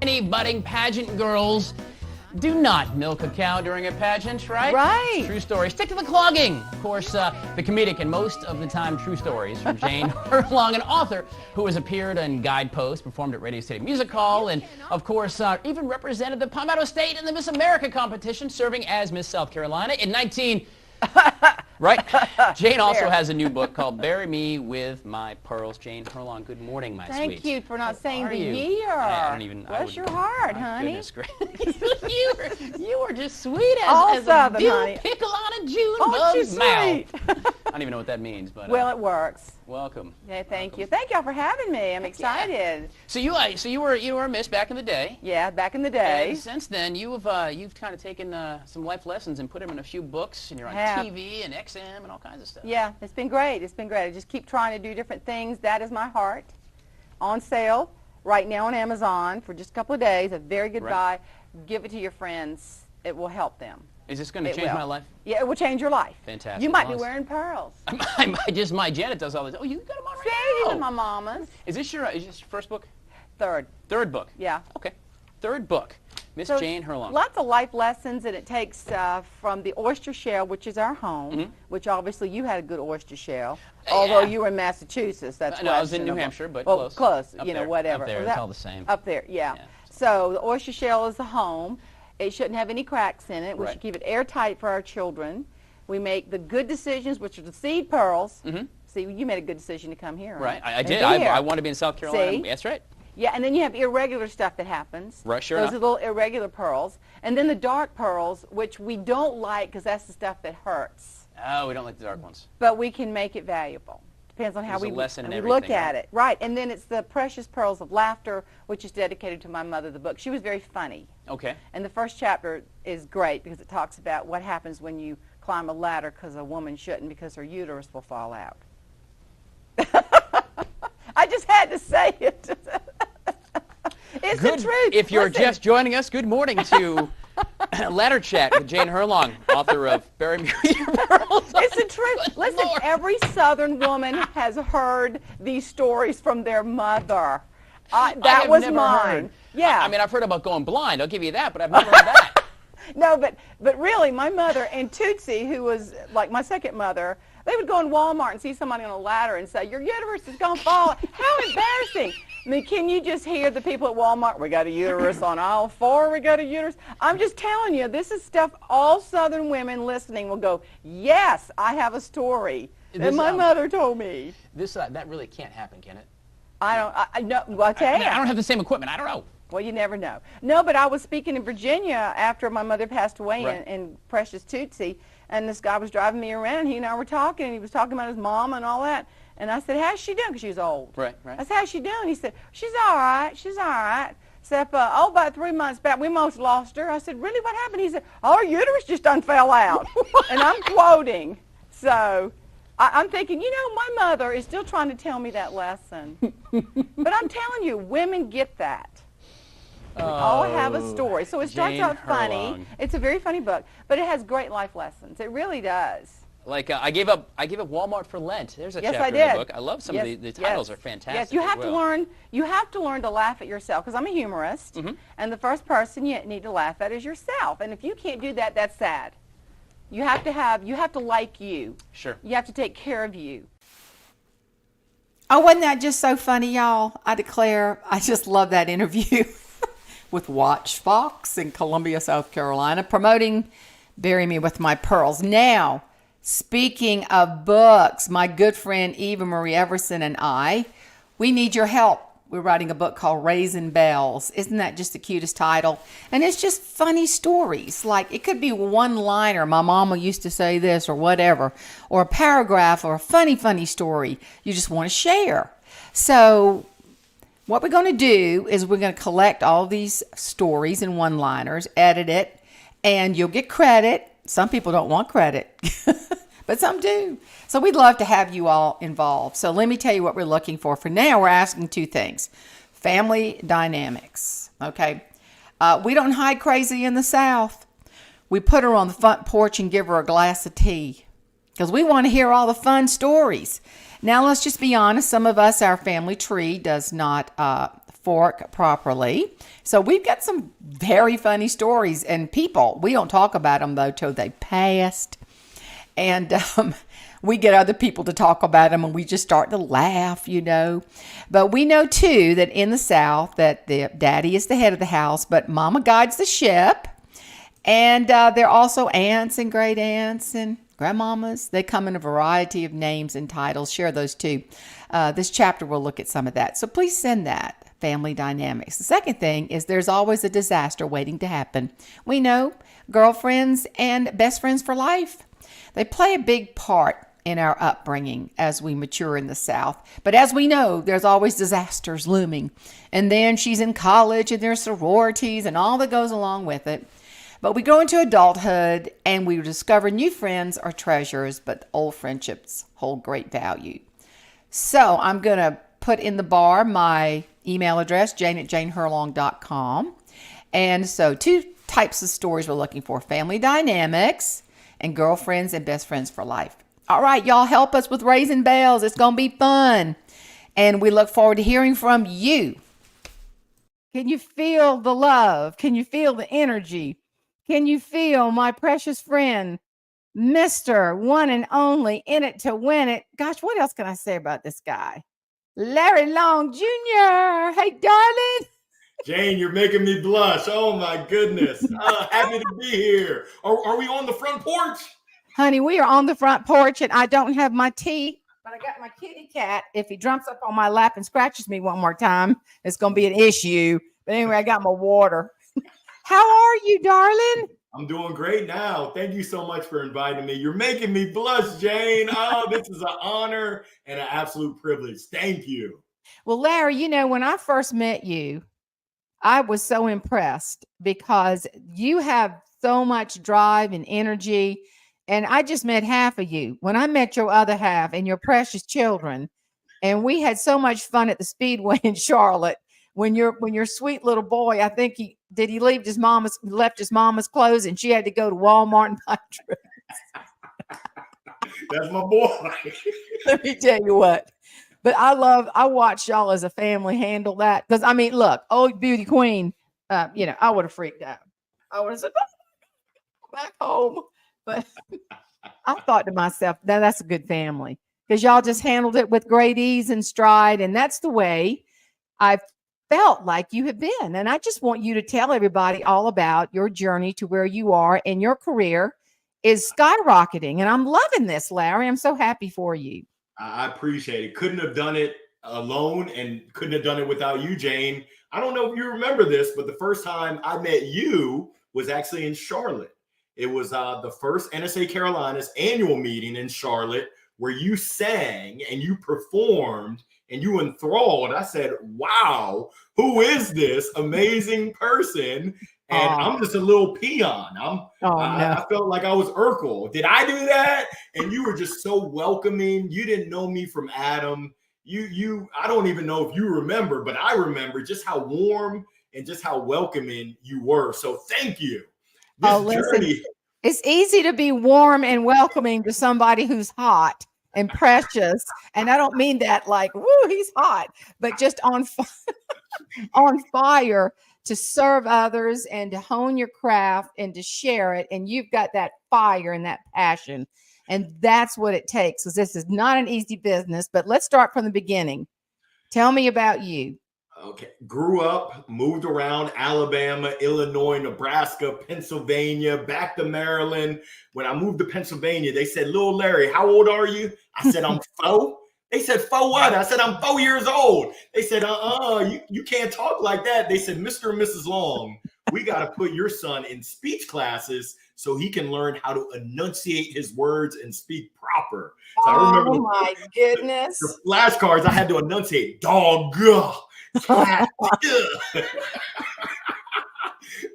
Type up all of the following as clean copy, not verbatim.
Many budding pageant girls do not milk a cow during a pageant, right? Right. True story. Stick to the clogging. Of course, the comedic and most of the time true stories from Jane Herlong, an author who has appeared on Guidepost, performed at Radio City Music Hall, and of course even represented the Palmetto State in the Miss America competition, serving as Miss South Carolina in 19... Right? Jane also has a new book called Bury Me With My Pearls. Jane Herlong, good morning, my sweet. Thank you for not saying the you? year. I don't even... Bless your heart, honey. Goodness gracious. you were just sweet All as Southern, a dill honey. pickle on a June Oh, bug's she's mouth. sweet. I don't even know what that means, but... Well, it works. Welcome. Yeah, thank you. Thank y'all for having me. I'm excited. So you were a Miss back in the day. Yeah, back in the day. And since then, you've kind of taken some life lessons and put them in a few books, and you're on TV and XM and all kinds of stuff. Yeah, it's been great. It's been great. I just keep trying to do different things. That is my heart. On sale right now on Amazon for just a couple of days. A very good buy. Give it to your friends. It will help them. Is this going to change my life? Yeah, it will change your life. Fantastic. You might be wearing pearls. I might just. My Janet does all this. Oh, you got them on right See, now. these are my mama's. Is this your first book? Third. Third book. Yeah. Okay. Third book. Miss Jane Herlong. Lots of life lessons, and it takes from the oyster shell, which is our home, which obviously you had a good oyster shell, although you were in Massachusetts. That's no, I was in New Hampshire, but close. Close. You know, whatever. Up there, it's all the same. Up there, yeah. So the oyster shell is the home. It shouldn't have any cracks in it. We should keep it airtight for our children. We make the good decisions, which are the seed pearls. See, you made a good decision to come here. Right, I did. I want to be in South Carolina. See? That's right. Yeah, and then you have irregular stuff that happens. Right, sure Those enough. are little irregular pearls. And then the dark pearls, which we don't like because that's the stuff that hurts. Oh, we don't like the dark ones. But we can make it valuable. Depends on how we look at it. Right, and then it's the precious pearls of laughter, which is dedicated to my mother, the book. She was very funny. Okay. And the first chapter is great because it talks about what happens when you climb a ladder because a woman shouldn't, because her uterus will fall out. I just had to say it. It's the truth. If you're just joining us, good morning to Ladder Chat with Jane Herlong, author of Bury Me With Your Pearls. It's the truth. Listen, every Southern woman has heard these stories from their mother. That was mine. Yeah. I mean, I've heard about going blind. I'll give you that, but I've never heard that. No, but really, my mother and Tootsie, who was like my second mother, they would go in Walmart and see somebody on a ladder and say, "Your uterus is going to fall." How embarrassing. I mean, can you just hear the people at Walmart? We got a uterus on aisle 4. We got a uterus. I'm just telling you, this is stuff all Southern women listening will go, "Yes, I have a story that my mother told me." That really can't happen, can it? I know. Well, I tell you. I don't have the same equipment. I don't know. Well, you never know. No, but I was speaking in Virginia after my mother passed away in Precious Tootsie, and this guy was driving me around, and he and I were talking, and he was talking about his mom and all that. And I said, "How's she doing?" Because she was old. Right. I said, "How's she doing?" He said, "She's all right. She's all right. Except, about 3 months back, we almost lost her." I said, "Really? What happened?" He said, "Oh, her uterus just done fell out." And I'm quoting. So I'm thinking, my mother is still trying to tell me that lesson. But I'm telling you, women get that. We all have a story. So it starts out funny. It's a very funny book, but it has great life lessons. It really does. Like I gave up Walmart for Lent. There's a chapter I in did. the book. I love some of the titles are fantastic. Yes, you have to learn. You have to learn to laugh at yourself, because I'm a humorist, and the first person you need to laugh at is yourself. And if you can't do that, that's sad. You have to like you. Sure. You have to take care of you. Oh, wasn't that just so funny, y'all? I declare, I just love that interview with Watch Fox in Columbia, South Carolina, promoting Bury Me With My Pearls. Now, speaking of books, my good friend Eva Marie Everson and I, we need your help. We're writing a book called Raising Bells. Isn't that just the cutest title? And it's just funny stories. Like, it could be one-liner, my mama used to say this, or whatever, or a paragraph, or a funny story you just want to share. So what we're going to do is we're going to collect all these stories and one-liners, edit it, and you'll get credit. Some people don't want credit, but some do. So we'd love to have you all involved. So let me tell you what we're looking for. For now, we're asking 2 things. Family dynamics, okay? We don't hide crazy in the South. We put her on the front porch and give her a glass of tea because we want to hear all the fun stories. Now, let's just be honest. Some of us, our family tree does not fork properly. So we've got some very funny stories and people. We don't talk about them though till they passed. And we get other people to talk about them and we just start to laugh, you know. But we know too that in the South that the daddy is the head of the house, but mama guides the ship. And there are also aunts and great aunts and grandmamas. They come in a variety of names and titles. Share those too. This chapter will look at some of that. So please send that, family dynamics. The second thing is there's always a disaster waiting to happen. We know girlfriends and best friends for life. They play a big part in our upbringing as we mature in the South. But as we know, there's always disasters looming. And then she's in college and there's sororities and all that goes along with it. But we go into adulthood and we discover new friends are treasures, but old friendships hold great value. So I'm going to put in the bar my email address, jane@janeherlong.com. And so 2 types of stories we're looking for: family dynamics and girlfriends and best friends for life. All right, y'all, help us with raising bells. It's going to be fun. And we look forward to hearing from you. Can you feel the love? Can you feel the energy? Can you feel my precious friend, Mr. One and Only, in it to win it? Gosh, what else can I say about this guy? Larry Long Jr. Hey, darling. Jane, you're making me blush. Oh, my goodness. Happy to be here. Are we on the front porch? Honey, we are on the front porch, and I don't have my tea, but I got my kitty cat. If he jumps up on my lap and scratches me one more time, it's going to be an issue. But anyway, I got my water. How are you, darling? I'm doing great now. Thank you so much for inviting me. You're making me blush, Jane. Oh, this is an honor and an absolute privilege. Thank you. Well, Larry, you know, when I first met you, I was so impressed because you have so much drive and energy. And I just met half of you. When I met your other half and your precious children, and we had so much fun at the Speedway in Charlotte. When your sweet little boy, I think he left his mama's clothes and she had to go to Walmart and buy dress. That's my boy. Let me tell you what. But I watched y'all as a family handle that. Because I mean, look, old beauty queen, I would have freaked out. I would have said, back home. But I thought to myself, that's a good family. Because y'all just handled it with great ease and stride. And that's the way I felt like you have been. And I just want you to tell everybody all about your journey to where you are, and your career is skyrocketing. And I'm loving this, Larry. I'm so happy for you. I appreciate it. Couldn't have done it alone and couldn't have done it without you, Jane. I don't know if you remember this, but the first time I met you was actually in Charlotte. It was the first NSA Carolinas annual meeting in Charlotte where you sang and you performed and you enthralled. I said, wow, who is this amazing person? And I'm just a little peon. I felt like I was Urkel. Did I do that? And you were just so welcoming. You didn't know me from Adam. I don't even know if you remember, but I remember just how warm and just how welcoming you were. So thank you. Listen, it's easy to be warm and welcoming to somebody who's hot and precious. And I don't mean that like, woo, he's hot, but just on fire to serve others and to hone your craft and to share it. And you've got that fire and that passion. And that's what it takes, because this is not an easy business. But let's start from the beginning. Tell me about you. Okay. Grew up, moved around Alabama, Illinois, Nebraska, Pennsylvania, back to Maryland. When I moved to Pennsylvania, they said, "Little Larry, how old are you?" I said, "I'm 4." They said, "4 what?" I said, "I'm 4 years old." They said, you can't talk like that." They said, "Mr. and Mrs. Long, we got to put your son in speech classes so he can learn how to enunciate his words and speak proper." So I remember my goodness. the flashcards, I had to enunciate dog.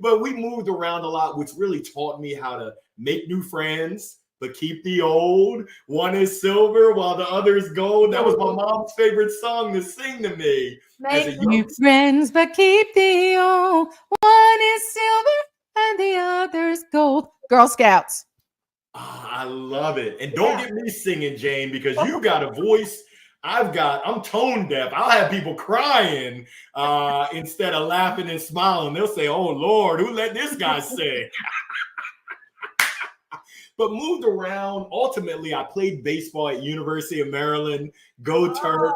But we moved around a lot, which really taught me how to make new friends, but keep the old. One is silver while the other is gold. That was my mom's favorite song to sing to me. Make new friends, but keep the old. One is silver and the other's gold. Girl Scouts. I love it. And don't get me singing, Jane, because you got a voice. I'm tone deaf. I'll have people crying instead of laughing and smiling. They'll say, "Oh Lord, who let this guy sing?" But moved around. Ultimately, I played baseball at University of Maryland. Go Terps.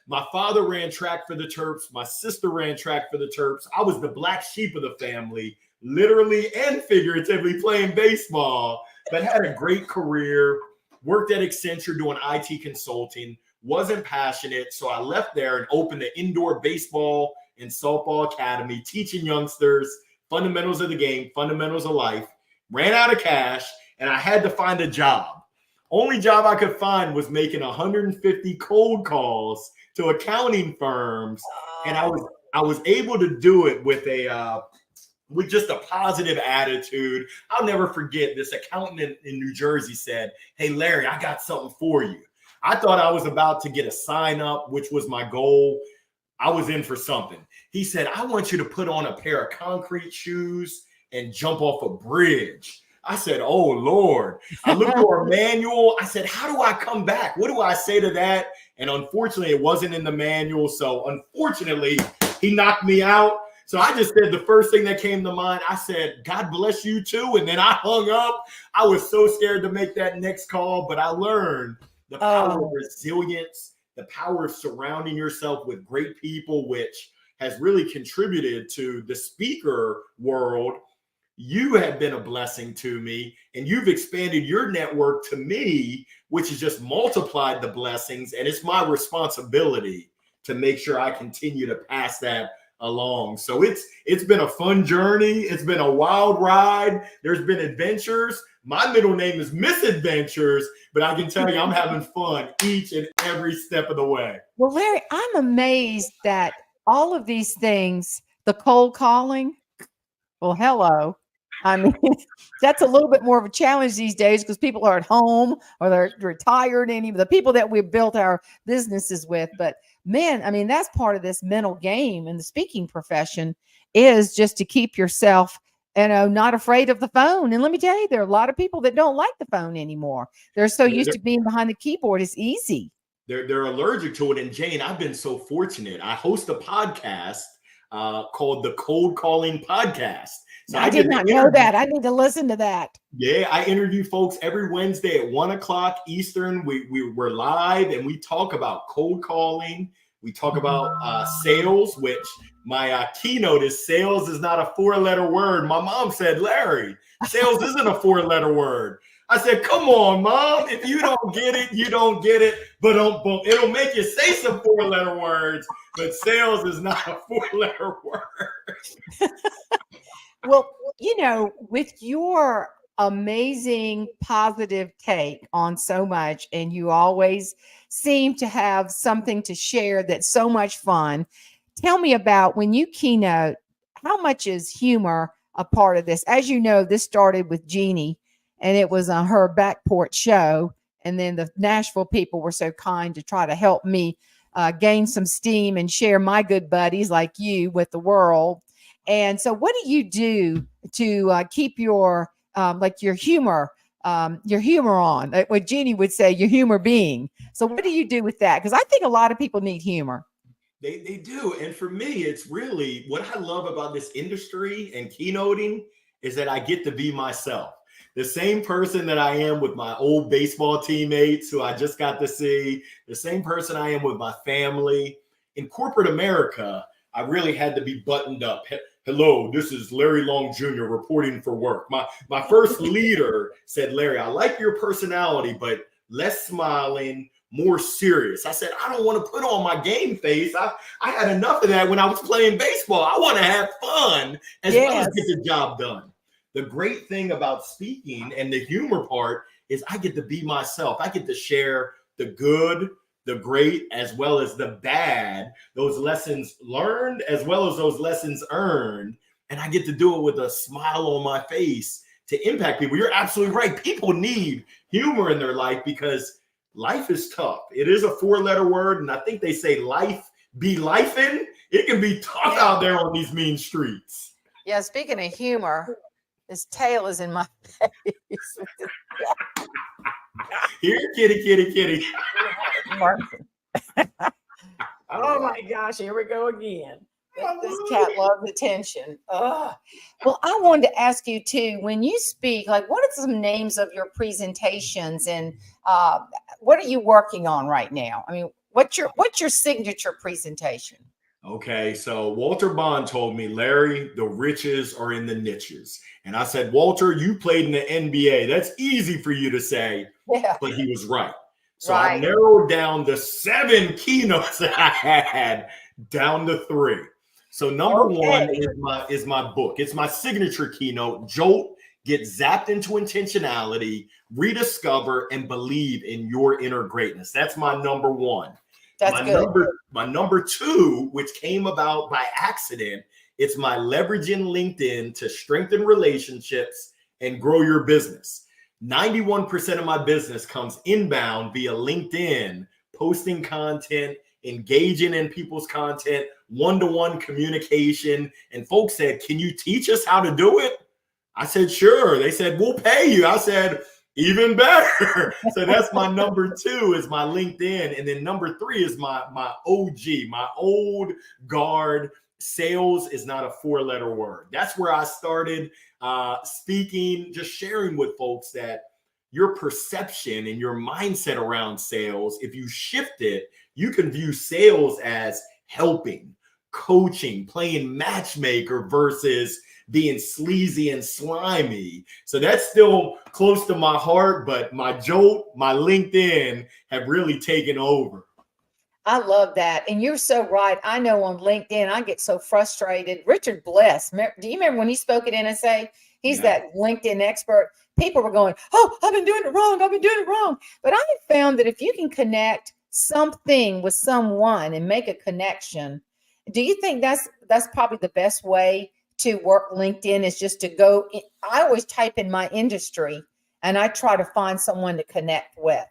My father ran track for the Terps. My sister ran track for the Terps. I was the black sheep of the family, literally and figuratively playing baseball, but had a great career, worked at Accenture doing IT consulting, wasn't passionate. So I left there and opened the indoor baseball and softball academy, teaching youngsters fundamentals of the game, fundamentals of life, ran out of cash, and I had to find a job. Only job I could find was making 150 cold calls to accounting firms, and I was able to do it with just a positive attitude. I'll never forget this accountant in New Jersey said, "Hey Larry, I got something for you." I thought I was about to get a sign up, which was my goal. I was in for something. He said, "I want you to put on a pair of concrete shoes and jump off a bridge." I said, "Oh Lord." I looked for a manual. I said, "How do I come back? What do I say to that?" And unfortunately, it wasn't in the manual. So unfortunately, he knocked me out. So I just said the first thing that came to mind. I said, "God bless you too." And then I hung up. I was so scared to make that next call, but I learned the power of resilience, the power of surrounding yourself with great people, which has really contributed to the speaker world. You have been a blessing to me, and you've expanded your network to me, which has just multiplied the blessings. And it's my responsibility to make sure I continue to pass that along. So it's been a fun journey. It's been a wild ride. There's been adventures. My middle name is Misadventures, but I can tell you I'm having fun each and every step of the way. Well, Larry, I'm amazed that all of these things, the cold calling, well, hello. I mean, that's a little bit more of a challenge these days because people are at home or they're retired. Any of the people that we've built our businesses with, but man, I mean, that's part of this mental game in the speaking profession is just to keep yourself, not afraid of the phone. And let me tell you, there are a lot of people that don't like the phone anymore. They're so used to being behind the keyboard. It's easy. They're allergic to it. And Jane, I've been so fortunate. I host a podcast called the Cold Calling Podcast. So I did not know that. I need to listen to that. Yeah, I interview folks every Wednesday at 1:00 Eastern. We're live and we talk about cold calling. We talk about sales, which my keynote is sales is not a 4-letter word. My mom said, "Larry, sales isn't a 4-letter word." I said, "Come on, Mom. If you don't get it, you don't get it. But it'll make you say some 4-letter words. But sales is not a 4-letter word." Well, with your amazing positive take on so much, and you always seem to have something to share that's so much fun. Tell me about when you keynote, how much is humor a part of this? As you know, this started with Jeannie, and it was on her back porch show. And then the Nashville people were so kind to try to help me gain some steam and share my good buddies like you with the world. And so what do you do to keep your your humor on? What Jeannie would say, your humor being. So what do you do with that? Because I think a lot of people need humor. They do. And for me, it's really what I love about this industry and keynoting is that I get to be myself. The same person that I am with my old baseball teammates who I just got to see, the same person I am with my family. In corporate America, I really had to be buttoned up. Hello, this is Larry Long Jr. reporting for work. My first leader said, "Larry, I like your personality, but less smiling, more serious." I said, "I don't want to put on my game face. I had enough of that when I was playing baseball. I want to have fun as well as get the job done." The great thing about speaking and the humor part is I get to be myself. I get to share the good, the great, as well as the bad, those lessons learned, as well as those lessons earned. And I get to do it with a smile on my face to impact people. You're absolutely right. People need humor in their life because life is tough. It is a 4-letter word. And I think they say life be lifing. It can be tough out there on these mean streets. Yeah, speaking of humor, his tail is in my face. Here, kitty, kitty, kitty. Oh my gosh, here we go again. This cat loves attention. Ugh. Well, I wanted to ask you too, when you speak, like what are some names of your presentations and what are you working on right now? I mean, what's your signature presentation? Okay, so Walter Bond told me, Larry, the riches are in the niches. And I said, Walter, you played in the NBA. That's easy for you to say, Yeah. but he was right. So I Right. narrowed down the 7 keynotes that I had down to 3. So number one is my book. It's my signature keynote, Jolt, Get Zapped into Intentionality, Rediscover, and Believe in Your Inner Greatness. That's my number one. That's good. My number 2, which came about by accident, it's my Leveraging LinkedIn to Strengthen Relationships and Grow Your Business. 91% of my business comes inbound via LinkedIn, posting content, engaging in people's content, one-to-one communication. And folks said, can you teach us how to do it? I said, sure. They said, we'll pay you. I said, even better. So that's my number 2 is my LinkedIn. And then number 3 is my OG, my old guard. Sales is not a 4-letter word. That's where I started speaking, just sharing with folks that your perception and your mindset around sales, if you shift it, you can view sales as helping, coaching, playing matchmaker versus being sleazy and slimy. So that's still close to my heart, but my Jolt, my LinkedIn have really taken over. I love that. And you're so right. I know on LinkedIn, I get so frustrated. Richard Bless, do you remember when he spoke at NSA? He's that LinkedIn expert. People were going, oh, I've been doing it wrong. I've been doing it wrong. But I have found that if you can connect something with someone and make a connection, do you think that's probably the best way to work LinkedIn is just to go? I always type in my industry and I try to find someone to connect with.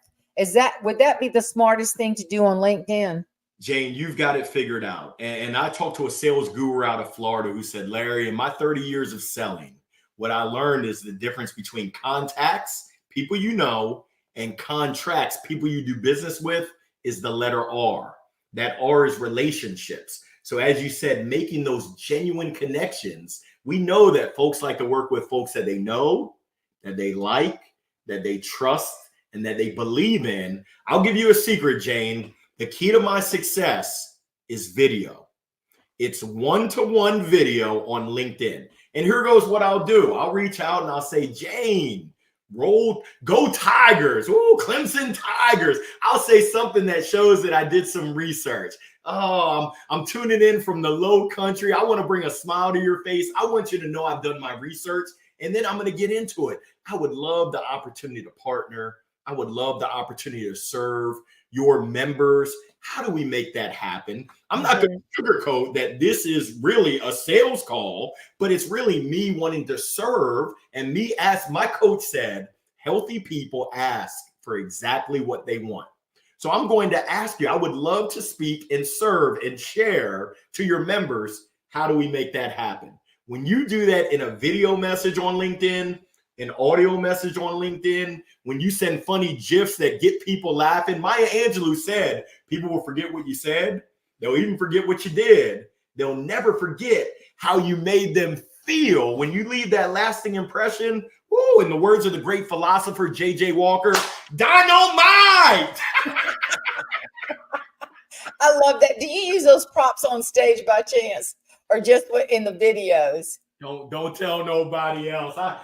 Would that be the smartest thing to do on LinkedIn? Jane, you've got it figured out. And I talked to a sales guru out of Florida who said, Larry, in my 30 years of selling, what I learned is the difference between contacts, people you know, and contracts, people you do business with, is the letter R. That R is relationships. So as you said, making those genuine connections, we know that folks like to work with folks that they know, that they like, that they trust, and that they believe in. I'll give you a secret, Jane. The key to my success is video. It's one-to-one video on LinkedIn. And here goes what I'll do. I'll reach out and I'll say, Jane, go Tigers. Ooh, Clemson Tigers. I'll say something that shows that I did some research. Oh, I'm tuning in from the low country. I want to bring a smile to your face. I want you to know I've done my research. And then I'm going to get into it. I would love the opportunity to partner. I would love the opportunity to serve your members. How do we make that happen? I'm not going to sugarcoat that this is really a sales call, but it's really me wanting to serve. And me, as my coach said, healthy people ask for exactly what they want. So I'm going to ask you, I would love to speak and serve and share to your members. How do we make that happen? When you do that in a video message on LinkedIn, an audio message on LinkedIn, when you send funny GIFs that get people laughing, Maya Angelou said, people will forget what you said. They'll even forget what you did. They'll never forget how you made them feel. When you leave that lasting impression, woo, in the words of the great philosopher, J.J. Walker, dynamite! I love that. Do you use those props on stage by chance or just in the videos? Don't tell nobody else. I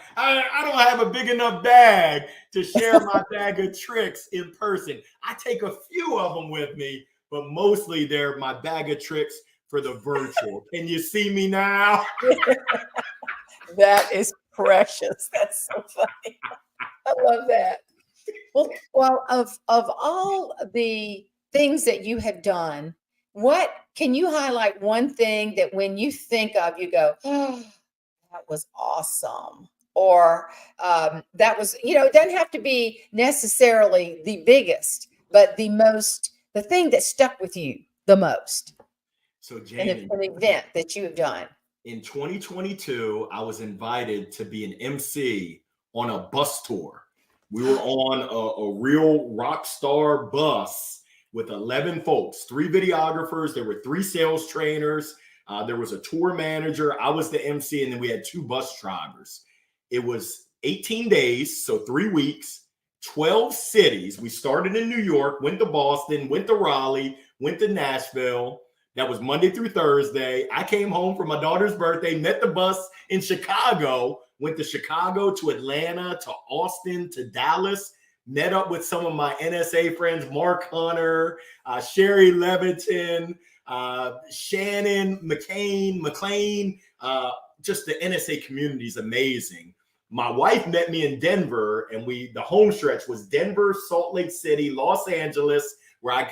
don't have a big enough bag to share my bag of tricks in person. I take a few of them with me, but mostly they're my bag of tricks for the virtual. Can you see me now? That is precious. That's so funny. I love that. Well, of all the things that you have done, what can you highlight one thing that when you think of, you go, oh, that was awesome, or that was, it doesn't have to be necessarily the biggest, but the thing that stuck with you the most. So Jane, an event that you have done. In 2022, I was invited to be an MC on a bus tour. We were on a real rock star bus with 11 folks, 3 videographers. There were 3 sales trainers. There was a tour manager. I was the MC, and then we had 2 bus drivers. It was 18 days, so 3 weeks, 12 cities. We started in New York, went to Boston, went to Raleigh, went to Nashville. That was Monday through Thursday. I came home for my daughter's birthday, met the bus in Chicago, went to Chicago, to Atlanta, to Austin, to Dallas, met up with some of my NSA friends, Mark Hunter, Sherry Leviton, Shannon McLean. Just the NSA community is amazing. My wife met me in Denver, and the home stretch was Denver, Salt Lake City, Los Angeles, where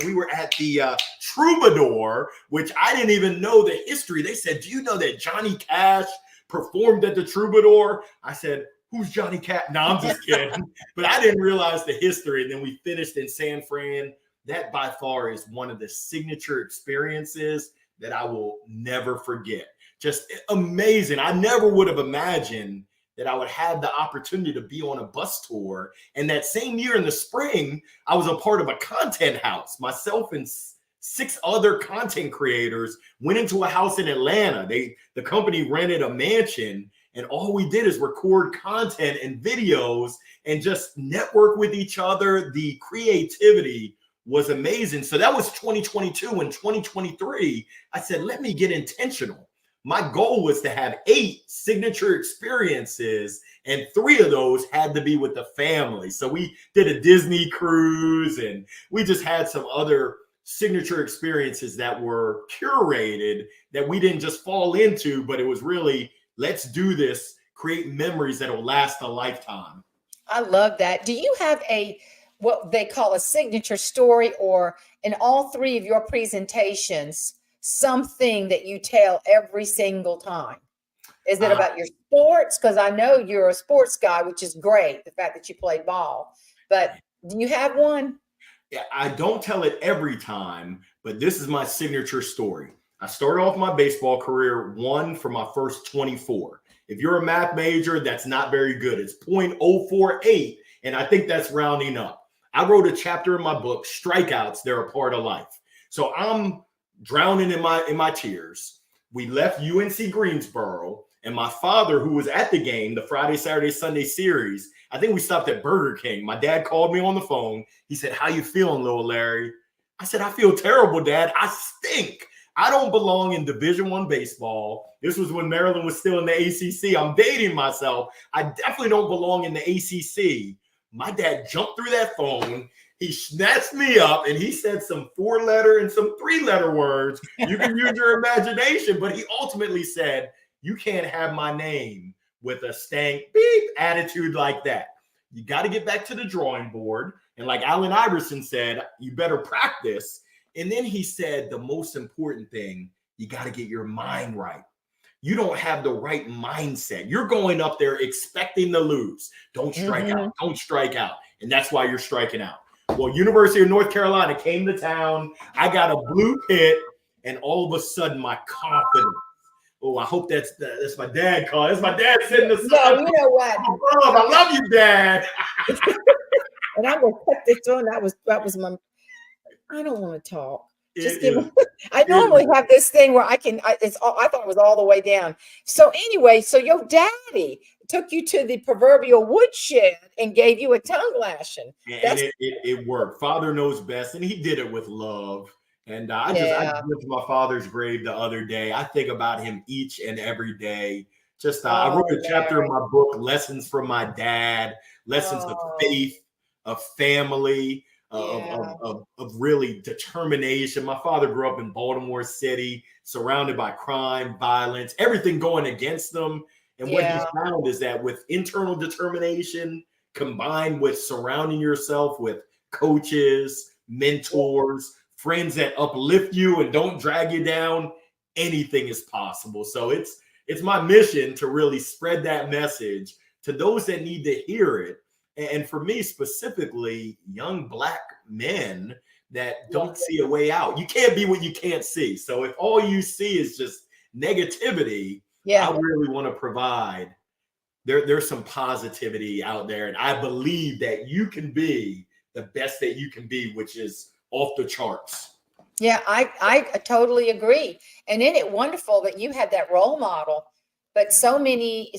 we were at the Troubadour, which I didn't even know the history. They said, do you know that Johnny Cash performed at the Troubadour? I said, who's Johnny Cash? No, I'm just kidding. But I didn't realize the history. And then we finished in San Fran. That by far is one of the signature experiences that I will never forget. Just amazing. I never would have imagined that I would have the opportunity to be on a bus tour. And that same year in the spring, I was a part of a content house. Myself and 6 other content creators went into a house in Atlanta. The company rented a mansion, and all we did is record content and videos and just network with each other. The creativity was amazing. So that was 2022. In 2023, I said, let me get intentional. My goal was to have 8 signature experiences, and 3 of those had to be with the family. So we did a Disney cruise, and we just had some other signature experiences that were curated that we didn't just fall into, but it was really, let's do this, create memories that will last a lifetime. I love that. Do you have what they call a signature story, or in all 3 of your presentations, something that you tell every single time? Is it about your sports? Because I know you're a sports guy, which is great, the fact that you play ball. But do you have one? Yeah, I don't tell it every time, but this is my signature story. I started off my baseball career 1 for my first 24. If you're a math major, that's not very good. It's 0.048, and I think that's rounding up. I wrote a chapter in my book, Strikeouts, They're a Part of Life. So I'm drowning in my tears. We left UNC Greensboro, and my father, who was at the game, the Friday, Saturday, Sunday series, I think we stopped at Burger King. My dad called me on the phone. He said, how you feeling, little Larry? I said, I feel terrible, Dad. I stink. I don't belong in Division I baseball. This was when Maryland was still in the ACC. I'm dating myself. I definitely don't belong in the ACC. My dad jumped through that phone. He snatched me up, and he said some 4-letter and some 3-letter words. You can use your imagination, but he ultimately said, you can't have my name with a stank beep attitude like that. You got to get back to the drawing board. And like Allen Iverson said, you better practice. And then he said, the most important thing, you got to get your mind right. You don't have the right mindset. You're going up there expecting to lose. Don't strike out. Don't strike out. And that's why you're striking out. Well, University of North Carolina came to town. I got a blue pit, and all of a sudden my confidence. Oh, I hope that's my dad calling. That's my dad sitting aside. No, you know what? I love you, Dad. And I'm gonna cut this on. That was my. I don't want to talk. Just give me, I normally have this thing where I thought it was all the way down. So anyway, so your daddy took you to the proverbial woodshed and gave you a tongue lashing. And it worked. Father knows best, and he did it with love. And I went to my father's grave the other day. I think about him each and every day. I wrote a chapter in my book, Lessons from My Dad, lessons of faith, of family, of really determination. My father grew up in Baltimore City, surrounded by crime, violence, everything going against them. And what he found is that with internal determination combined with surrounding yourself with coaches, mentors, friends that uplift you and don't drag you down, anything is possible. So it's my mission to really spread that message to those that need to hear it. And for me specifically, young Black men that don't see a way out. You can't be what you can't see. So if all you see is just negativity, I really want to provide. There's some positivity out there. And I believe that you can be the best that you can be, which is off the charts. Yeah, I totally agree. And isn't it wonderful that you had that role model? But so many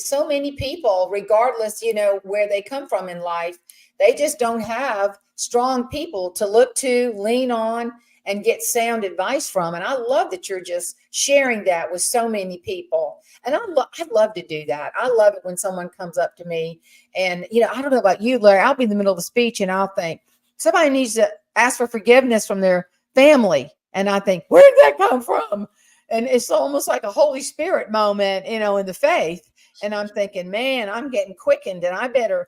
people, regardless, where they come from in life, they just don't have strong people to look to, lean on, and get sound advice from. And I love that you're just sharing that with so many people. And I'd love to do that. I love it when someone comes up to me and, I don't know about you, Larry, I'll be in the middle of the speech and I'll think somebody needs to ask for forgiveness from their family. And I think, where did that come from? And it's almost like a Holy Spirit moment, in the faith. And I'm thinking, man, I'm getting quickened and I better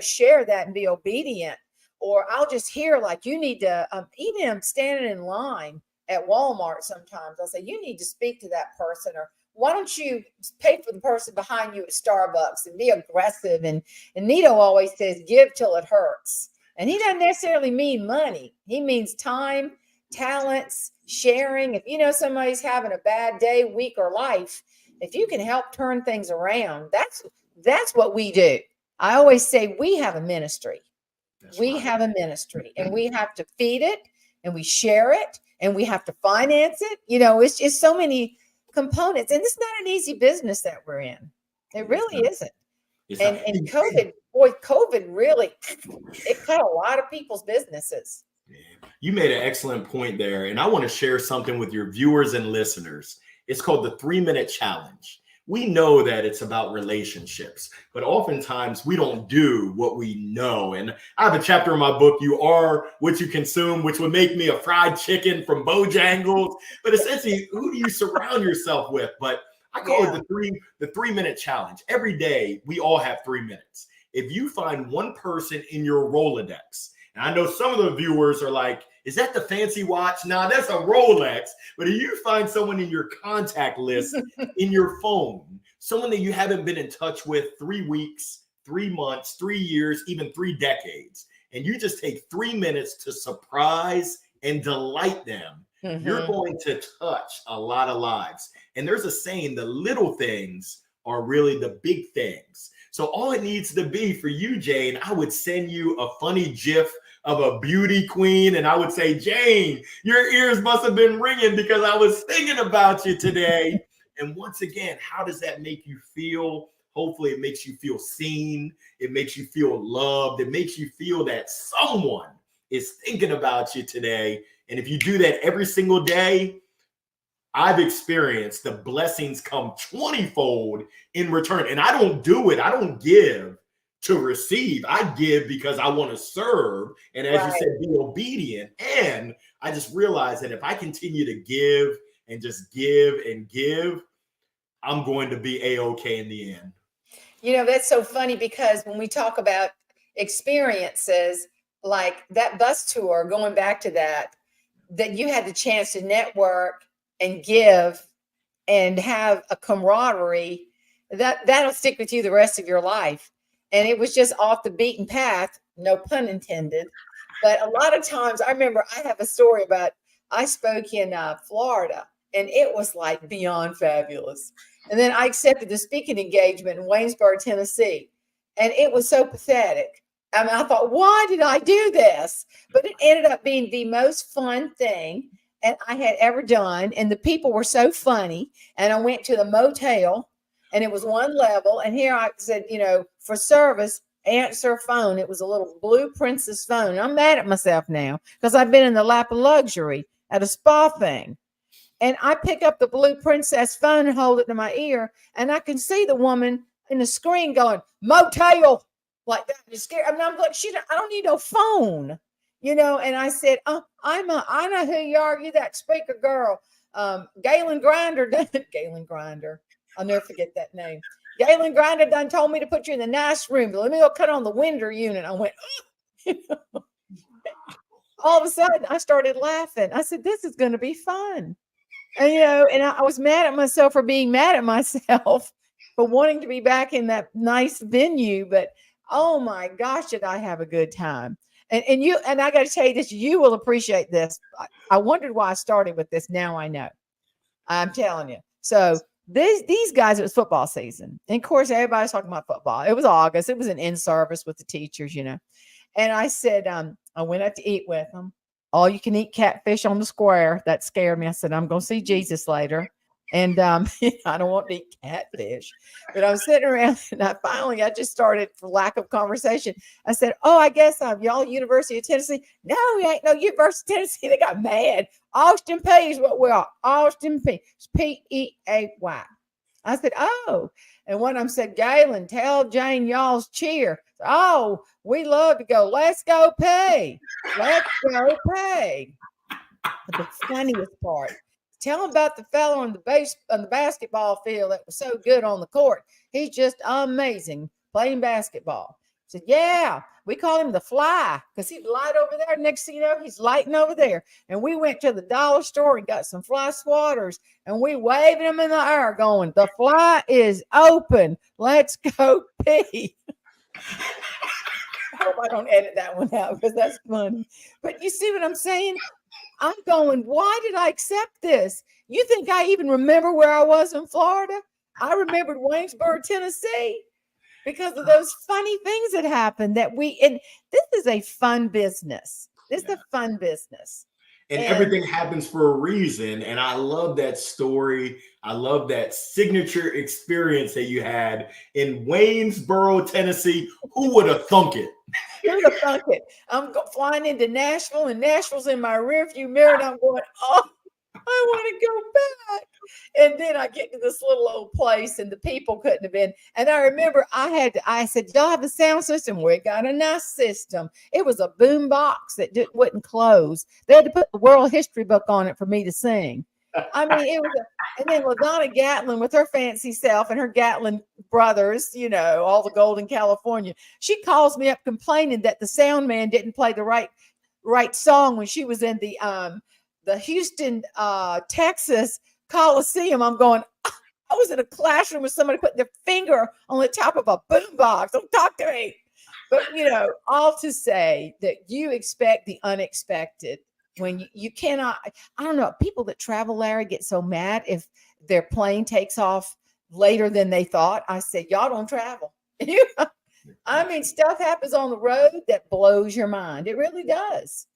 share that and be obedient. Or I'll just hear like, you need to, even I'm standing in line at Walmart sometimes, I'll say, you need to speak to that person, or why don't you pay for the person behind you at Starbucks and be aggressive? And Nito always says, give till it hurts. And he doesn't necessarily mean money. He means time, talents, sharing. If somebody's having a bad day, week, or life, if you can help turn things around, that's what we do. I always say we have a ministry. We have a ministry, and we have to feed it, and we share it, and we have to finance it. It's just so many components, and it's not an easy business that we're in. It really isn't. And COVID really, it cut a lot of people's businesses. You made an excellent point there, and I want to share something with your viewers and listeners. It's called the 3-minute challenge. We know that it's about relationships, but oftentimes we don't do what we know. And I have a chapter in my book, You Are What You Consume, which would make me a fried chicken from Bojangles. But essentially, who do you surround yourself with? But I call it the 3-minute challenge. Every day, we all have 3 minutes. If you find one person in your Rolodex, and I know some of the viewers are like, is that the fancy watch? Nah, that's a Rolex. But if you find someone in your contact list, in your phone, someone that you haven't been in touch with 3 weeks, 3 months, 3 years, even 3 decades, and you just take 3 minutes to surprise and delight them, you're going to touch a lot of lives. And there's a saying, the little things are really the big things. So all it needs to be for you, Jane, I would send you a funny GIF of a beauty queen, and I would say, Jane, your ears must have been ringing because I was thinking about you today. And once again, how does that make you feel? Hopefully it makes you feel seen. It makes you feel loved. It makes you feel that someone is thinking about you today. And if you do that every single day, I've experienced the blessings come 20-fold in return. And I don't do it. I don't give to receive. I give because I want to serve. And as you said, be obedient. And I just realized that if I continue to give and just give and give, I'm going to be A-okay in the end. That's so funny because when we talk about experiences like that bus tour, going back to that you had the chance to network and give and have a camaraderie that'll stick with you the rest of your life. And it was just off the beaten path, no pun intended. But a lot of times, I remember I have a story about, I spoke in Florida, and it was like beyond fabulous. And then I accepted the speaking engagement in Waynesboro, Tennessee. And it was so pathetic. I mean, I thought, why did I do this? But it ended up being the most fun thing and I had ever done. And the people were so funny. And I went to the motel, and it was one level. And here I said, for service, answer phone. It was a little blue princess phone. And I'm mad at myself now because I've been in the lap of luxury at a spa thing. And I pick up the blue princess phone and hold it to my ear. And I can see the woman in the screen going, motel, like that. It's scary. I mean, I'm like, I don't need no phone, And I said, I know who you are. You that speaker girl, Galen Grinder. Galen Grinder. I'll never forget that name. Galen Grinder done told me to put you in the nice room. But let me go cut on the window unit. I went, all of a sudden I started laughing. I said, this is going to be fun. And, and I was mad at myself for being mad at myself for wanting to be back in that nice venue. But oh my gosh, did I have a good time. And I got to tell you this, you will appreciate this. I wondered why I started with this. Now I know. I'm telling you. So these guys, it was football season. And of course, everybody's talking about football. It was August. It was an in-service with the teachers, And I said, I went out to eat with them. all you can eat catfish on the square. That scared me. I said, I'm going to see Jesus later. And I don't want to eat catfish. But I was sitting around and I just started, for lack of conversation, I said, oh, I guess y'all University of Tennessee. No, we ain't no University of Tennessee. They got mad. Austin Peay is what we are. Austin Peay. It's Peay. I said, oh. And one of them said, Galen, tell Jane y'all's cheer. Oh, we love to go. Let's go Peay. Let's go Peay. But the funniest part, tell him about the fellow on the basketball field that was so good on the court. He's just amazing playing basketball. I said, yeah, we call him the Fly because he'd light over there. Next thing you know, he's lighting over there. And we went to the dollar store and got some fly swatters, and we waving them in the air going, the Fly is open. Let's go Peay. I hope I don't edit that one out because that's funny. But you see what I'm saying? I'm going, why did I accept this? You think I even remember where I was in Florida? I remembered Waynesboro, Tennessee, because of those funny things that happened and this is a fun business. This is a fun business. And everything happens for a reason. And I love that story. I love that signature experience that you had in Waynesboro, Tennessee. Who would have thunk it? Who would have thunk it? I'm flying into Nashville, and Nashville's in my rearview mirror, and I'm going, oh, I want to go back. And then I get to this little old place, and the people couldn't have been. And I remember I said, y'all have a sound system? We got a nice system. It was a boom box that wouldn't close. They had to put the World History book on it for me to sing. I mean, it was, and then LaDonna Gatlin with her fancy self and her Gatlin brothers, all the gold in California. She calls me up complaining that the sound man didn't play the right song when she was in the Houston, Texas Coliseum. I'm going, I was in a classroom with somebody putting their finger on the top of a boombox. Don't talk to me. But, all to say that you expect the unexpected. When you cannot, I don't know, people that travel, Larry, get so mad if their plane takes off later than they thought. I said, y'all don't travel. I mean, stuff happens on the road that blows your mind. It really does.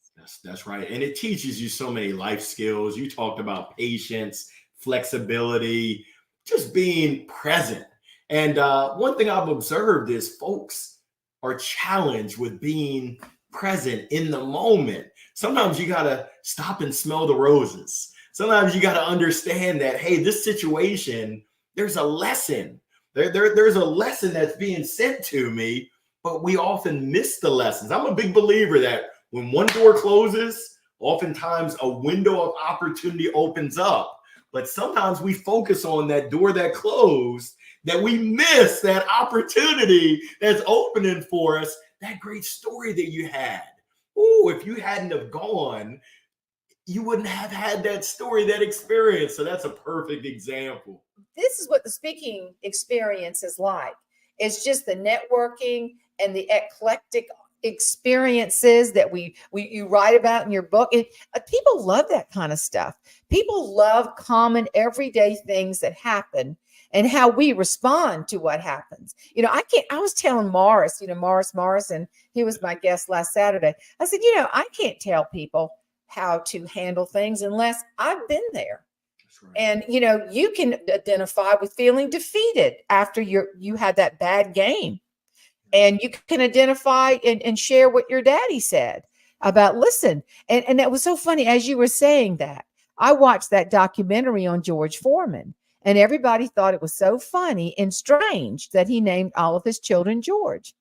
That's right. And it teaches you so many life skills. You talked about patience, flexibility, just being present. And one thing I've observed is folks are challenged with being present in the moment. Sometimes you got to stop and smell the roses. Sometimes you got to understand that, hey, this situation, there's a lesson. There's a lesson that's being sent to me, but we often miss the lessons. I'm a big believer that when one door closes, oftentimes a window of opportunity opens up. But sometimes we focus on that door that closed, that we miss that opportunity that's opening for us, that great story that you had. Oh, if you hadn't have gone, you wouldn't have had that story, that experience. So that's a perfect example. This is what the speaking experience is like. It's just the networking and the eclectic experiences that you write about in your book. People love that kind of stuff. People love common everyday things that happen and how we respond to what happens. I was telling Morris, Morris, and he was my guest last Saturday. I said, I can't tell people how to handle things unless I've been there. Right. And, you can identify with feeling defeated after you had that bad game. And you can identify and share what your daddy said about, listen. And that was so funny. As you were saying that, I watched that documentary on George Foreman. And everybody thought it was so funny and strange that he named all of his children George.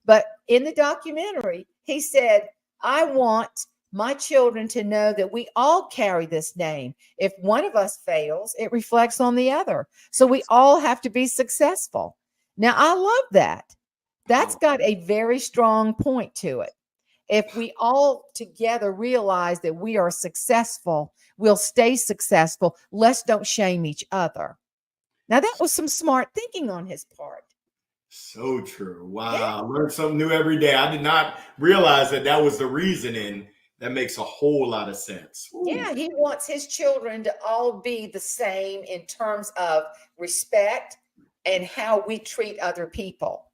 But in the documentary, he said, I want my children to know that we all carry this name. If one of us fails, it reflects on the other. So we all have to be successful. Now, I love that. That's got a very strong point to it. If we all together realize that we are successful, we'll stay successful. Let's don't shame each other. Now, that was some smart thinking on his part. So true. Wow. Yeah. I learned something new every day. I did not realize that was the reasoning. That makes a whole lot of sense. Ooh. Yeah, he wants his children to all be the same in terms of respect and how we treat other people.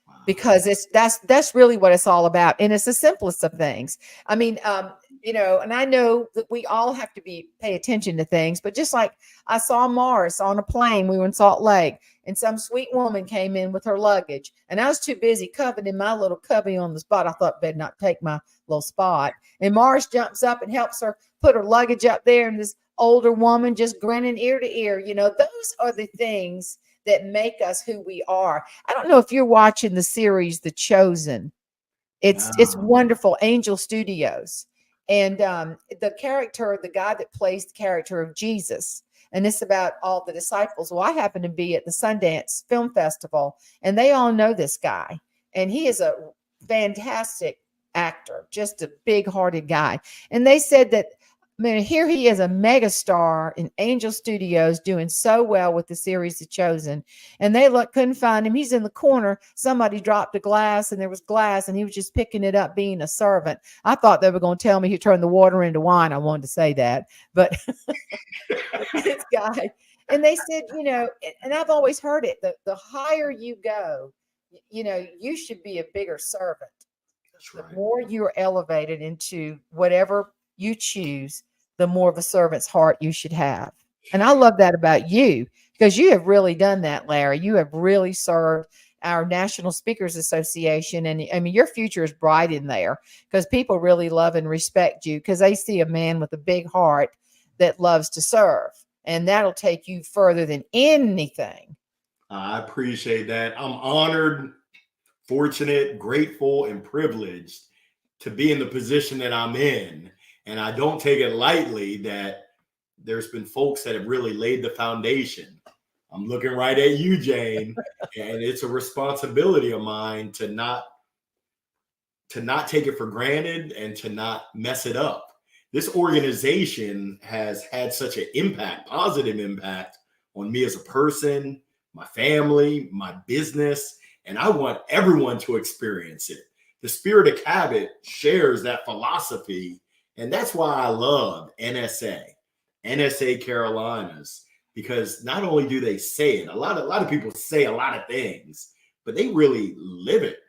Wow. because that's really what it's all about. And it's the simplest of things. I mean, and I know that we all have to pay attention to things, but just like I saw Morris on a plane, we were in Salt Lake, and some sweet woman came in with her luggage, and I was too busy covered in my little cubby on the spot. I thought better not take my little spot. And Morris jumps up and helps her put her luggage up there, and this older woman just grinning ear to ear. Those are the things that make us who we are. I don't know if you're watching the series The Chosen. It's wonderful. Angel Studios. And the guy that plays the character of Jesus, and it's about all the disciples. Well, I happen to be at the Sundance Film Festival, and they all know this guy, and he is a fantastic actor, just a big-hearted guy. And they said that, here he is, a megastar in Angel Studios, doing so well with the series The Chosen. And they couldn't find him. He's in the corner. Somebody dropped a glass, and there was glass, and he was just picking it up, being a servant. I thought they were going to tell me he turned the water into wine. I wanted to say that, but this guy. And they said, and I've always heard it, the higher you go, you should be a bigger servant. That's right. The more you're elevated into whatever you choose, the more of a servant's heart you should have. And I love that about you, because you have really done that, Larry. You have really served our National Speakers Association. And I mean, your future is bright in there, because people really love and respect you, because they see a man with a big heart that loves to serve. And that'll take you further than anything. I appreciate that. I'm honored, fortunate, grateful, and privileged to be in the position that I'm in. And I don't take it lightly that there's been folks that have really laid the foundation. I'm looking right at you, Jane, and it's a responsibility of mine to not take it for granted and to not mess it up. This organization has had such an impact, positive impact on me as a person, my family, my business, and I want everyone to experience it. The Spirit of Cabot shares that philosophy. And that's why I love NSA Carolinas, because not only do they say it, a lot of people say a lot of things, but they really live it.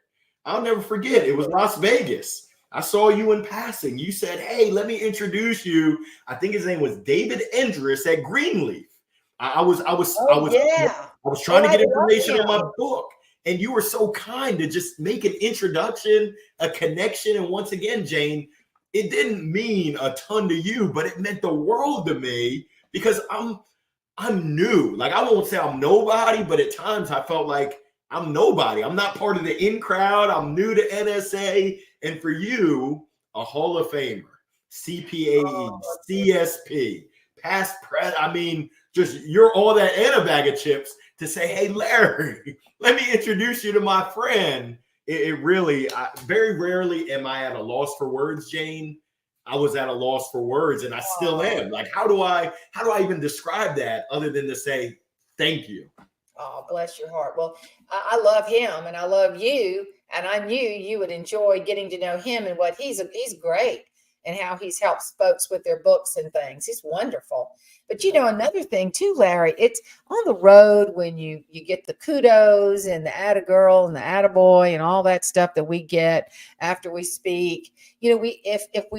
I'll never forget, it was Las Vegas. I saw you in passing. You said, "Hey, let me introduce you." I think his name was David Endress at Greenleaf. I was trying to get information on my book, and you were so kind to just make an introduction, a connection. And once again, Jane, it didn't mean a ton to you, but it meant the world to me, because I'm new. Like, I won't say I'm nobody, but at times I felt like I'm nobody. I'm not part of the in crowd. I'm new to NSA. And for you, a Hall of Famer, CPAE, CSP, past, present. I mean, just you're all that and a bag of chips to say, "Hey, Larry, let me introduce you to my friend." It really, very rarely am I at a loss for words, Jane. I was at a loss for words, and I still am. Like, how do I even describe that other than to say thank you? Oh, bless your heart. Well, I love him, and I love you, and I knew you would enjoy getting to know him and what he's great, and how he's helped folks with their books and things. He's wonderful. But another thing too, Larry, it's on the road when you get the kudos and the attagirl and the attaboy and all that stuff that we get after we speak. If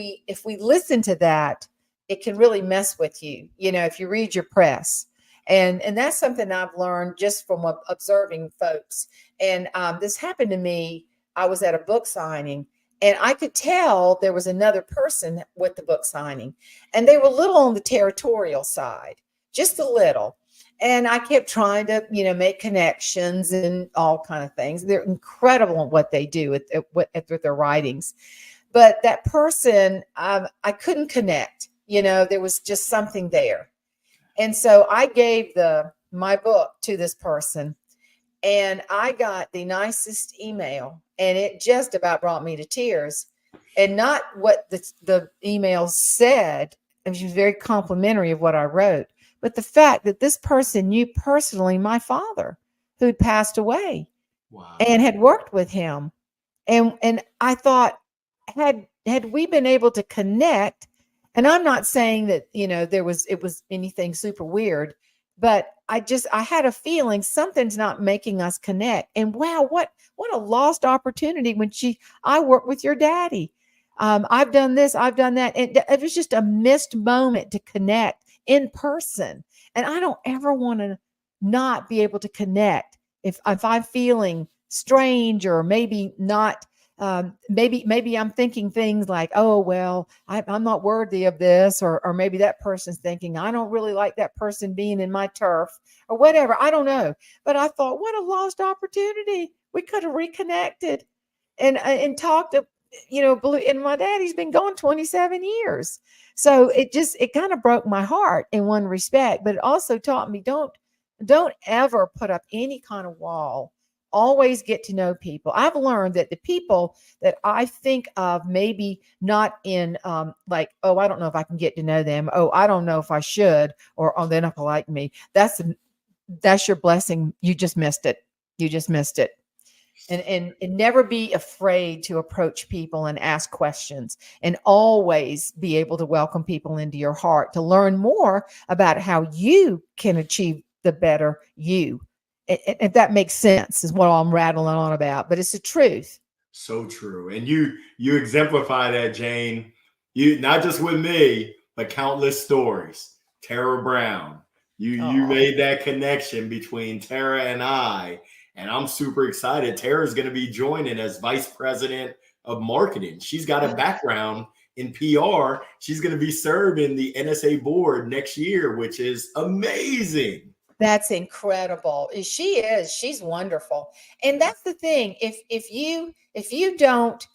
we listen to that, it can really mess with you. If you read your press. And that's something I've learned just from observing folks. And this happened to me. I was at a book signing, and I could tell there was another person with the book signing, and they were a little on the territorial side, just a little. And I kept trying to, make connections and all kind of things. They're incredible at what they do with their writings. But that person, I couldn't connect. There was just something there. And so I gave my book to this person, and I got the nicest email, and it just about brought me to tears. And not what the email said, and she was very complimentary of what I wrote, but the fact that this person knew personally my father, who'd passed away. Wow. And had worked with him. And I thought, had we been able to connect, and I'm not saying that, it was anything super weird, but I had a feeling something's not making us connect. And wow, what a lost opportunity when I work with your daddy. I've done this, I've done that. And it was just a missed moment to connect in person. And I don't ever want to not be able to connect if I'm feeling strange, or maybe not. Maybe I'm thinking things like, oh, well, I'm not worthy of this, or maybe that person's thinking, I don't really like that person being in my turf, or whatever. I don't know. But I thought, what a lost opportunity. We could have reconnected and talked, and my daddy's been gone 27 years. So it kind of broke my heart in one respect, but it also taught me, don't ever put up any kind of wall. Always get to know people. I've learned that the people that I think of, maybe not in like, oh, I don't know if I can get to know them. Oh, I don't know if I should, or oh, they're not gonna like me. That's your blessing. You just missed it. You just missed it. And never be afraid to approach people and ask questions, and always be able to welcome people into your heart to learn more about how you can achieve the better you. If that makes sense, is what I'm rattling on about, but it's the truth. So true. And you exemplify that, Jane. You, not just with me, but countless stories. Tara Brown. You made that connection between Tara and I, and I'm super excited. Tara's going to be joining as vice president of marketing. She's got a background in PR. She's going to be serving the NSA board next year, which is amazing. That's incredible. She's wonderful. And that's the thing. If you don't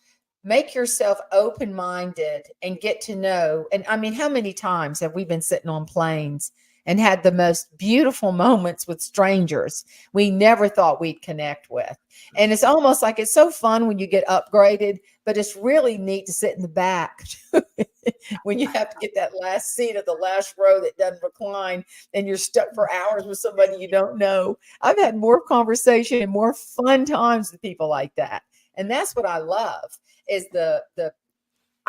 make yourself open-minded and get to know, and I mean, how many times have we been sitting on planes and had the most beautiful moments with strangers we never thought we'd connect with? And it's almost like, it's so fun when you get upgraded, but it's really neat to sit in the back when you have to get that last seat of the last row that doesn't recline, and you're stuck for hours with somebody you don't know. I've had more conversation and more fun times with people like that. And that's what I love, is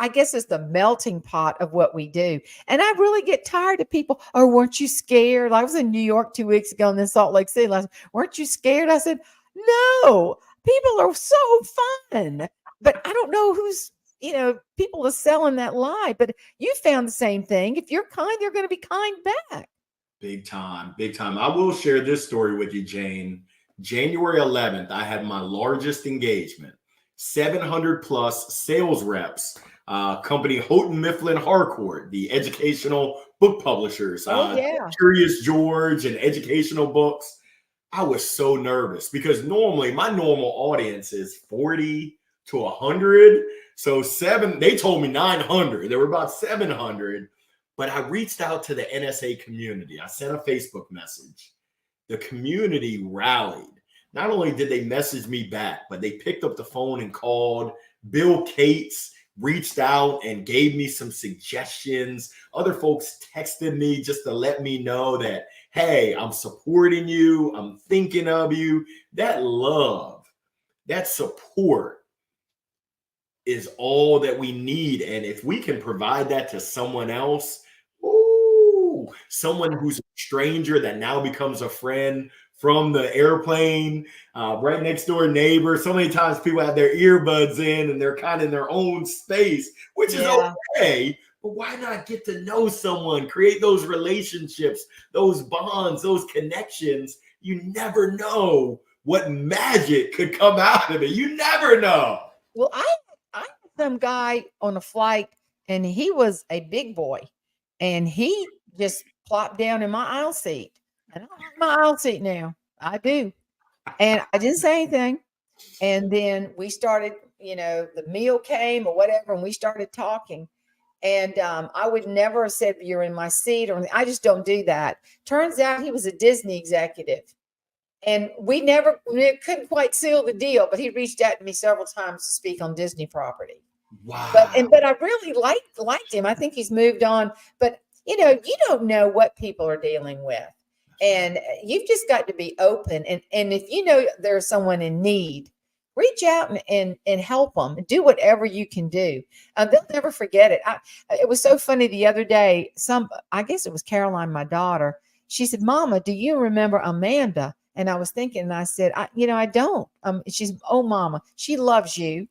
I guess it's the melting pot of what we do. And I really get tired of people, oh, weren't you scared? I was in New York 2 weeks ago, and then Salt Lake City last. Weren't you scared? I said, no, people are so fun. But I don't know who's, people are selling that lie. But you found the same thing. If you're kind, they're going to be kind back. Big time, big time. I will share this story with you, Jane. January 11th, I had my largest engagement. 700 plus sales reps. Company Houghton Mifflin Harcourt, the educational book publishers. Curious George and educational books. I was so nervous because normally my normal audience is 40 to 100. So they told me 900. There were about 700. But I reached out to the NSA community. I sent a Facebook message. The community rallied. Not only did they message me back, but they picked up the phone and called. Bill Cates reached out and gave me some suggestions. Other folks texted me just to let me know that, hey, I'm supporting you. I'm thinking of you. That love, that support is all that we need. And if we can provide that to someone else, someone who's a stranger that now becomes a friend from the airplane, right next door neighbor. So many times people have their earbuds in and they're kind of in their own space, which is okay. But why not get to know someone, create those relationships, those bonds, those connections? You never know what magic could come out of it. You never know. Well, I had some guy on a flight, and he was a big boy, and he just plopped down in my aisle seat. And I like my aisle seat now. I do. And I didn't say anything. And then we started, the meal came or whatever, and we started talking. And I would never have said, you're in my seat, or I just don't do that. Turns out he was a Disney executive. And we couldn't quite seal the deal, but he reached out to me several times to speak on Disney property. Wow. But I really liked him. I think he's moved on. But you don't know what people are dealing with. And you've just got to be open. And if there's someone in need, reach out and help them. Do whatever you can do. They'll never forget it. It was so funny the other day. I guess it was Caroline, my daughter, She said, Mama, do you remember Amanda? And I was thinking, and I said, I don't. She's, oh, Mama, she loves you.